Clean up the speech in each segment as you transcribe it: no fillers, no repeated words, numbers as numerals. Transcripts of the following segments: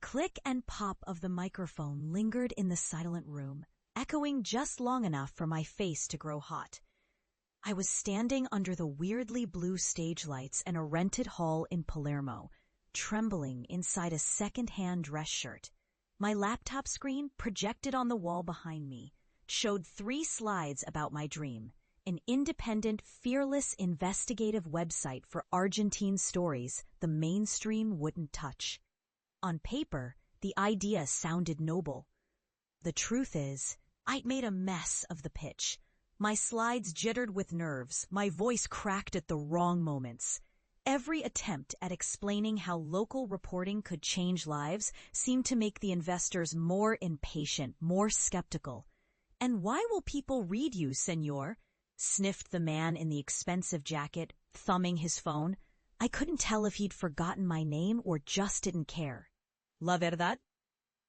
click and pop of the microphone lingered in the silent room, echoing just long enough for my face to grow hot. I was standing under the weirdly blue stage lights in a rented hall in Palermo, trembling inside a second-hand dress shirt. My laptop screen, projected on the wall behind me, showed 3 slides about my dream, an independent, fearless, investigative website for Argentine stories the mainstream wouldn't touch. On paper, the idea sounded noble. The truth is, I'd made a mess of the pitch. My slides jittered with nerves, my voice cracked at the wrong moments. Every attempt at explaining how local reporting could change lives seemed to make the investors more impatient, more skeptical. "And why will people read you, senor?" sniffed the man in the expensive jacket, thumbing his phone. I couldn't tell if he'd forgotten my name or just didn't care. "La verdad?"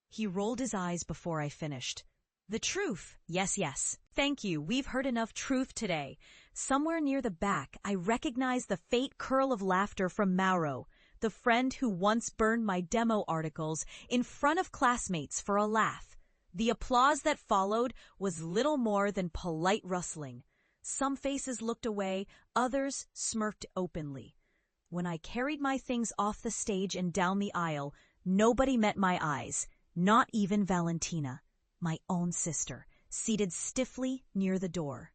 He rolled his eyes before I finished. "The truth. Yes. Thank you. We've heard enough truth today." Somewhere near the back, I recognized the faint curl of laughter from Mauro, the friend who once burned my demo articles in front of classmates for a laugh. The applause that followed was little more than polite rustling. Some faces looked away, others smirked openly. When I carried my things off the stage and down the aisle, nobody met my eyes, not even Valentina, my own sister, seated stiffly near the door.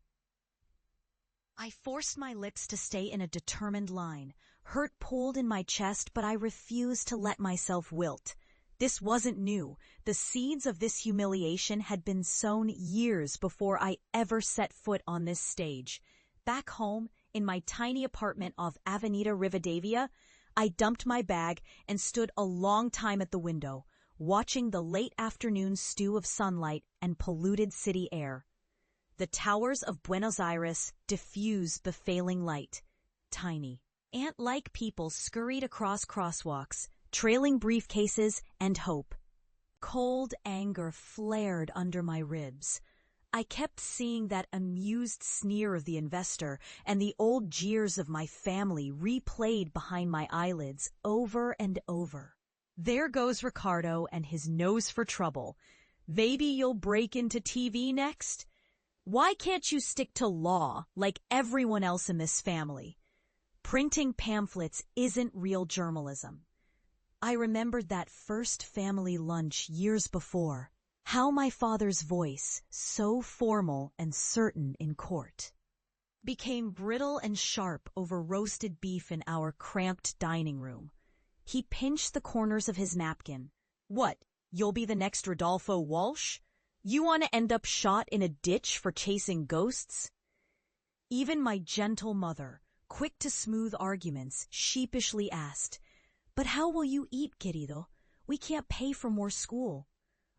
I forced my lips to stay in a determined line. Hurt pulled in my chest, but I refused to let myself wilt. This wasn't new. The seeds of this humiliation had been sown years before I ever set foot on this stage. Back home, in my tiny apartment off Avenida Rivadavia, I dumped my bag and stood a long time at the window, watching the late afternoon stew of sunlight and polluted city air. The towers of Buenos Aires diffused the failing light. Tiny, ant-like people scurried across crosswalks, trailing briefcases and hope. Cold anger flared under my ribs. I kept seeing that amused sneer of the investor and the old jeers of my family replayed behind my eyelids over and over. There goes Ricardo and his nose for trouble. Maybe you'll break into TV next? Why can't you stick to law like everyone else in this family? Printing pamphlets isn't real journalism. I remembered that first family lunch years before. How my father's voice, so formal and certain in court, became brittle and sharp over roasted beef in our cramped dining room. He pinched the corners of his napkin. "What, you'll be the next Rodolfo Walsh? You want to end up shot in a ditch for chasing ghosts?" Even my gentle mother, quick to smooth arguments, sheepishly asked, "But how will you eat, querido? We can't pay for more school."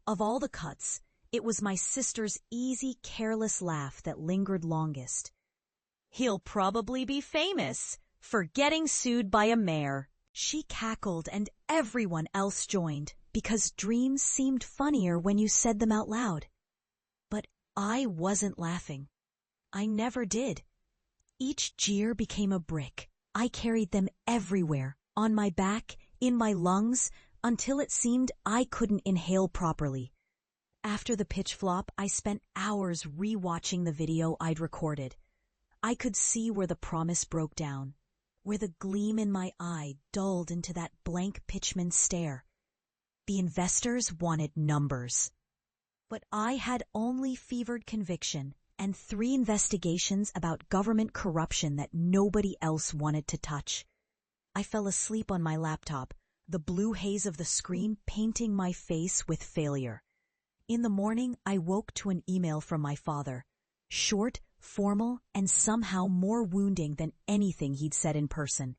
Of all the cuts, it was my sister's easy, careless laugh that lingered longest. "He'll probably be famous for getting sued by a mayor." She cackled and everyone else joined, because dreams seemed funnier when you said them out loud. But I wasn't laughing. I never did. Each jeer became a brick. I carried them everywhere, on my back, in my lungs, until it seemed I couldn't inhale properly. After the pitch flop, I spent hours re-watching the video I'd recorded. I could see where the promise broke down, where the gleam in my eye dulled into that blank pitchman stare. The investors wanted numbers. But I had only fevered conviction and 3 investigations about government corruption that nobody else wanted to touch. I fell asleep on my laptop, the blue haze of the screen painting my face with failure. In the morning, I woke to an email from my father. Short, formal, and somehow more wounding than anything he'd said in person.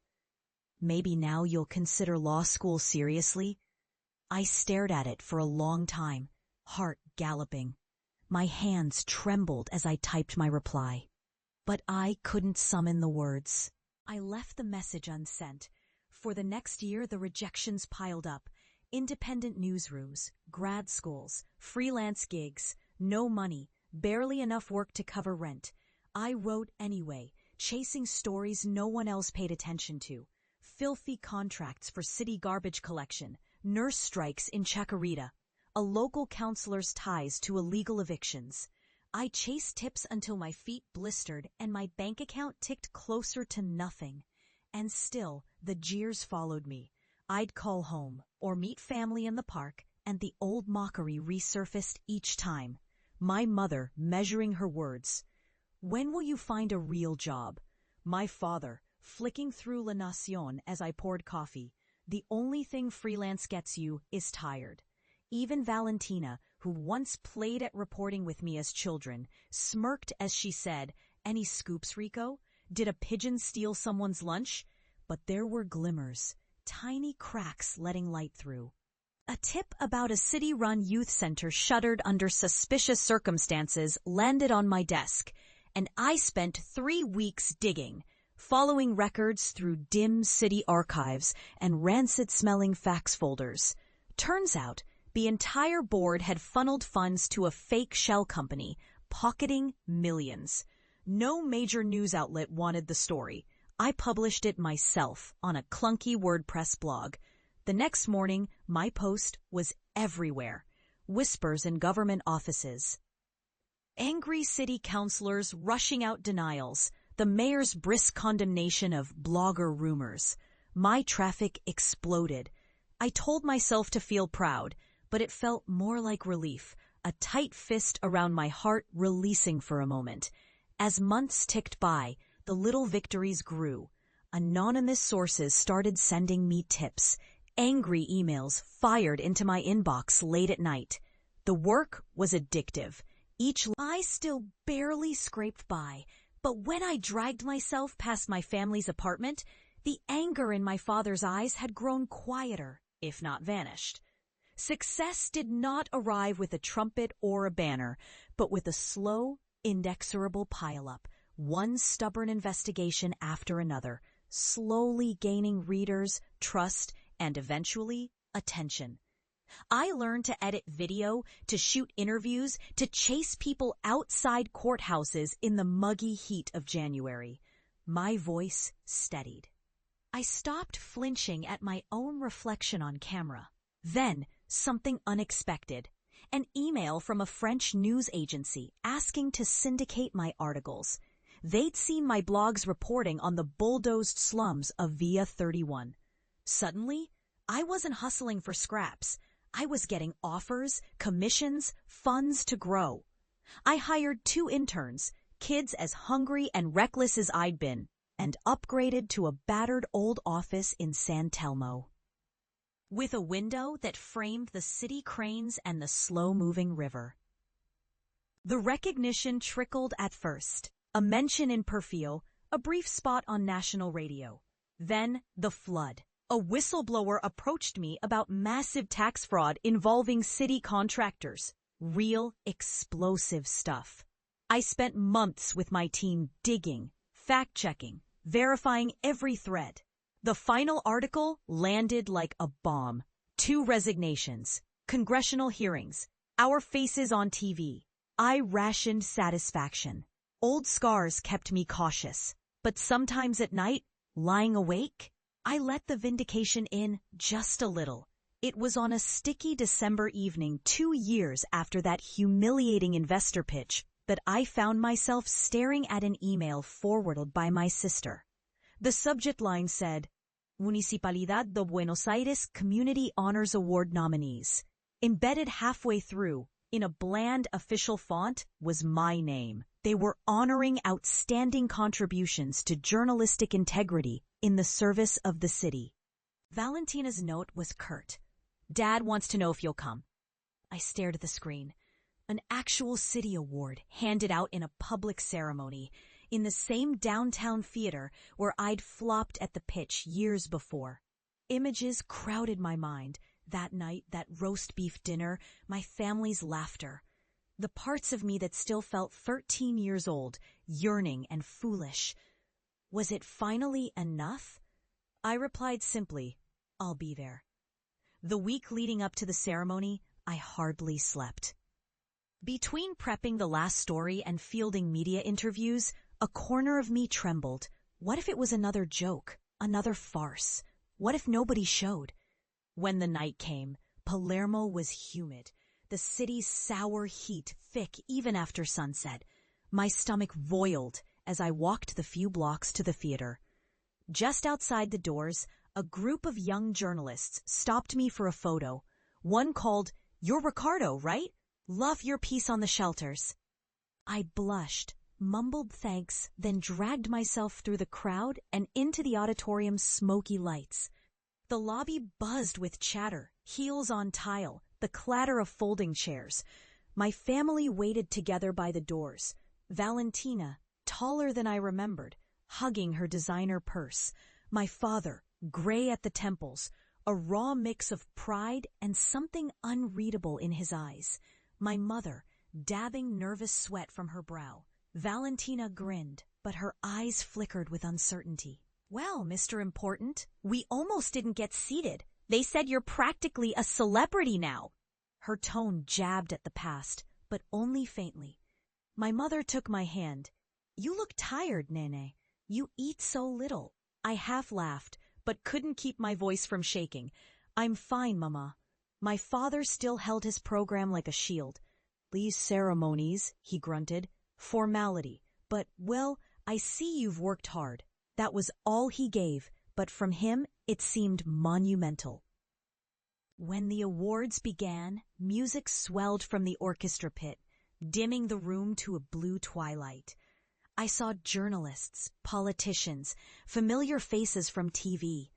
"Maybe now you'll consider law school seriously?" I stared at it for a long time, heart galloping. My hands trembled as I typed my reply. But I couldn't summon the words. I left the message unsent. For the next year, the rejections piled up. Independent newsrooms, grad schools, freelance gigs, no money, barely enough work to cover rent. I wrote anyway, chasing stories no one else paid attention to. Filthy contracts for city garbage collection, nurse strikes in Chacarita, a local counselor's ties to illegal evictions. I chased tips until my feet blistered and my bank account ticked closer to nothing. And still, the jeers followed me. I'd call home or meet family in the park, and the old mockery resurfaced each time. My mother measuring her words. When will you find a real job? My father, flicking through La Nacion as I poured coffee. The only thing freelance gets you is tired. Even Valentina, who once played at reporting with me as children, smirked as she said, "Any scoops, Rico? Did a pigeon steal someone's lunch?" But there were glimmers, tiny cracks letting light through. A tip about a city-run youth center shuttered under suspicious circumstances landed on my desk, and I spent 3 weeks digging, following records through dim city archives and rancid-smelling fax folders. Turns out, the entire board had funneled funds to a fake shell company, pocketing millions. No major news outlet wanted the story. I published it myself on a clunky WordPress blog. The next morning, my post was everywhere. Whispers in government offices. Angry city councilors rushing out denials. The mayor's brisk condemnation of blogger rumors. My traffic exploded. I told myself to feel proud, but it felt more like relief, a tight fist around my heart releasing for a moment. As months ticked by, the little victories grew. Anonymous sources started sending me tips. Angry emails fired into my inbox late at night. The work was addictive. I still barely scraped by, but when I dragged myself past my family's apartment, the anger in my father's eyes had grown quieter, if not vanished. Success did not arrive with a trumpet or a banner, but with a slow, inexorable pile-up, one stubborn investigation after another, slowly gaining readers, trust, and eventually, attention. I learned to edit video, to shoot interviews, to chase people outside courthouses in the muggy heat of January. My voice steadied. I stopped flinching at my own reflection on camera. Then, something unexpected. An email from a French news agency asking to syndicate my articles. They'd seen my blog's reporting on the bulldozed slums of Via 31. Suddenly, I wasn't hustling for scraps. I was getting offers, commissions, funds to grow. I hired 2 interns, kids as hungry and reckless as I'd been, and upgraded to a battered old office in San Telmo, with a window that framed the city cranes and the slow-moving river. The recognition trickled at first, a mention in Perfil, a brief spot on national radio. Then the flood. A whistleblower approached me about massive tax fraud involving city contractors. Real, explosive stuff. I spent months with my team digging, fact-checking, verifying every thread. The final article landed like a bomb. 2 resignations, congressional hearings, our faces on TV. I rationed satisfaction. Old scars kept me cautious, but sometimes at night, lying awake, I let the vindication in just a little. It was on a sticky December evening 2 years after that humiliating investor pitch that I found myself staring at an email forwarded by my sister. The subject line said, Municipalidad de Buenos Aires Community Honors Award nominees. Embedded halfway through, in a bland official font, was my name. They were honoring outstanding contributions to journalistic integrity in the service of the city. Valentina's note was curt. Dad wants to know if you'll come. I stared at the screen. An actual city award handed out in a public ceremony, in the same downtown theater where I'd flopped at the pitch years before. Images crowded my mind. That night, that roast beef dinner, my family's laughter. The parts of me that still felt 13 years old, yearning and foolish. Was it finally enough? I replied simply, I'll be there. The week leading up to the ceremony, I hardly slept. Between prepping the last story and fielding media interviews, a corner of me trembled. What if it was another joke, another farce? What if nobody showed? When the night came, Palermo was humid, the city's sour heat thick even after sunset. My stomach boiled as I walked the few blocks to the theater. Just outside the doors, a group of young journalists stopped me for a photo. One called, "You're Ricardo, right? Love your piece on the shelters." I blushed, mumbled thanks, then dragged myself through the crowd and into the auditorium's smoky lights. The lobby buzzed with chatter, heels on tile, the clatter of folding chairs. My family waited together by the doors. Valentina, taller than I remembered, hugging her designer purse. My father, gray at the temples, a raw mix of pride and something unreadable in his eyes. My mother, dabbing nervous sweat from her brow. Valentina grinned, but her eyes flickered with uncertainty. "Well, Mr. Important, we almost didn't get seated. They said you're practically a celebrity now." Her tone jabbed at the past, but only faintly. My mother took my hand. "You look tired, Nene. You eat so little." I half laughed, but couldn't keep my voice from shaking. "I'm fine, Mama." My father still held his program like a shield. "These ceremonies," he grunted, "formality. But, well, I see you've worked hard." That was all he gave, but from him it seemed monumental. When the awards began, music swelled from the orchestra pit, dimming the room to a blue twilight. I saw journalists, politicians, familiar faces from TV.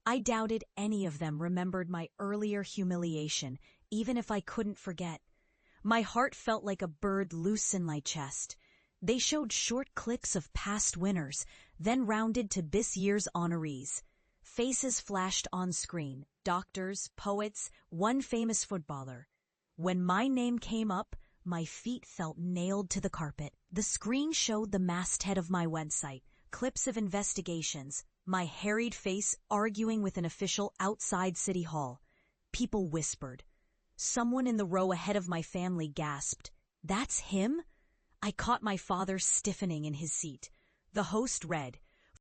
I doubted any of them remembered my earlier humiliation, even if I couldn't forget. My heart felt like a bird loose in my chest. They showed short clips of past winners, then rounded to this year's honorees. Faces flashed on screen, doctors, poets, one famous footballer. When my name came up, my feet felt nailed to the carpet. The screen showed the masthead of my website, clips of investigations, my harried face arguing with an official outside City Hall. People whispered. Someone in the row ahead of my family gasped, "That's him?" I caught my father stiffening in his seat. The host read,